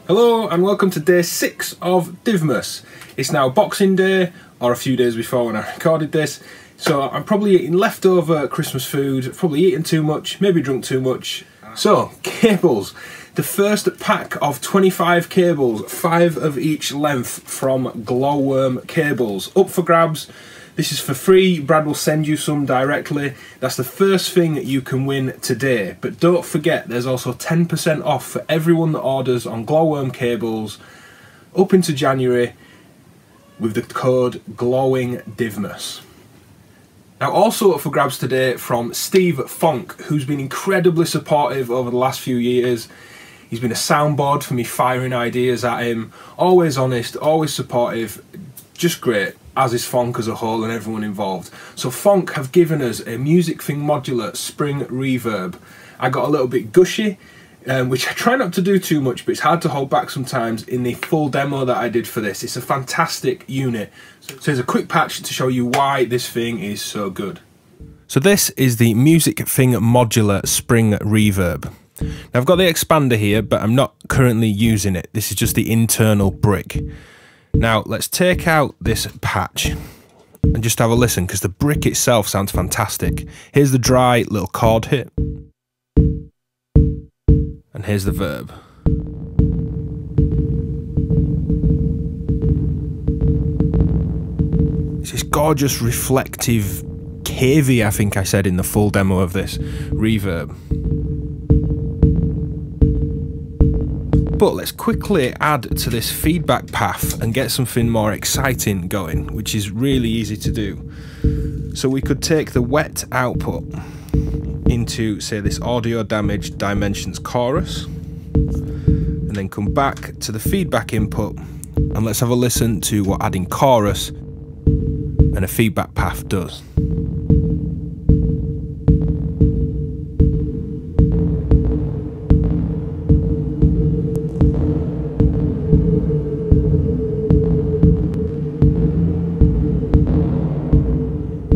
Hello and welcome to day 6 of DivMas. It's now Boxing Day, or a few days before when I recorded this, so I'm probably eating leftover Christmas food, probably eating too much, maybe drunk too much. So, cables. The first pack of 25 cables, 5 of each length from Glowworm Cables. Up for grabs. This is for free. Brad will send you some directly. That's the first thing you can win today. But don't forget, there's also 10% off for everyone that orders on Glowworm Cables up into January with the code GLOWINGDivMas. Now, also up for grabs today from Steve Funk, who's been incredibly supportive over the last few years. He's been a soundboard for me firing ideas at him. Always honest, always supportive, just great. As is Fonk as a whole and everyone involved. So Fonk have given us a Music Thing modular spring reverb. I got a little bit gushy, which I try not to do too much, but it's hard to hold back sometimes in the full demo that I did for this. It's a fantastic unit. So here's a quick patch to show you why this thing is so good. So this is the Music Thing modular spring reverb. Now I've got the expander here, but I'm not currently using it. This is just the internal brick. Now let's take out this patch and just have a listen, because the brick itself sounds fantastic. Here's the dry little chord hit, and here's the verb. It's this gorgeous reflective cavey, I think I said in the full demo of this reverb. But let's quickly add to this feedback path and get something more exciting going, which is really easy to do. So we could take the wet output into, say, this audio damaged dimensions chorus, and then come back to the feedback input, and let's have a listen to what adding chorus and a feedback path does.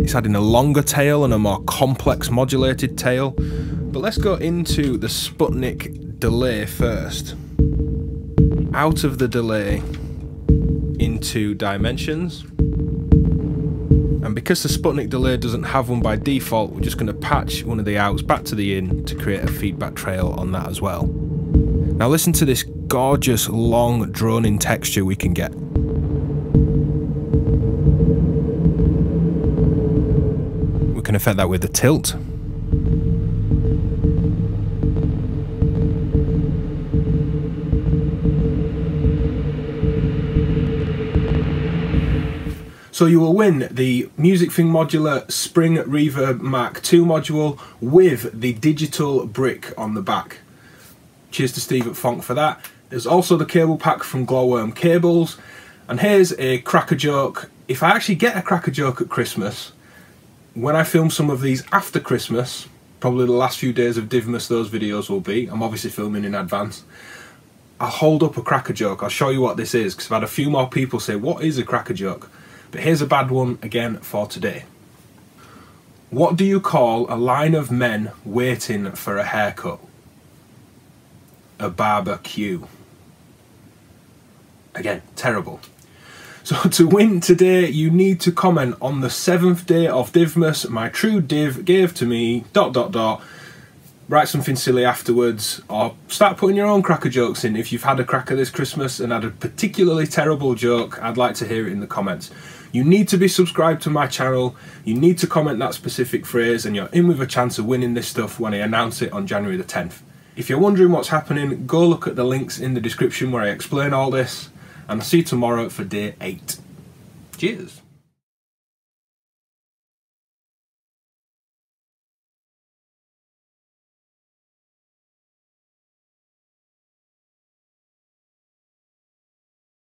It's adding a longer tail and a more complex modulated tail. But let's go into the Sputnik delay first. Out of the delay into dimensions. And because the Sputnik delay doesn't have one by default, we're just going to patch one of the outs back to the in to create a feedback trail on that as well. Now listen to this gorgeous long droning texture we can get. Can affect that with the tilt. So you will win the Music Thing modular Spring Reverb Mark II module with the digital brick on the back. Cheers to Steve at Fonk for that. There's also the cable pack from Glowworm Cables, and here's a cracker joke. If I actually get a cracker joke at Christmas, when I film some of these after Christmas, probably the last few days of DivMas those videos will be, I'm obviously filming in advance, I'll hold up a cracker joke. I'll show you what this is, because I've had a few more people say, what is a cracker joke? But here's a bad one again for today. What do you call a line of men waiting for a haircut? A barbecue. Again, terrible. So to win today, you need to comment on the 7th day of DivMas, my true div gave to me, ... Write something silly afterwards, or start putting your own cracker jokes in. If you've had a cracker this Christmas and had a particularly terrible joke, I'd like to hear it in the comments. You need to be subscribed to my channel, you need to comment that specific phrase, and you're in with a chance of winning this stuff when I announce it on January the 10th. If you're wondering what's happening, go look at the links in the description where I explain all this. And I'll see you tomorrow for day 8. Cheers!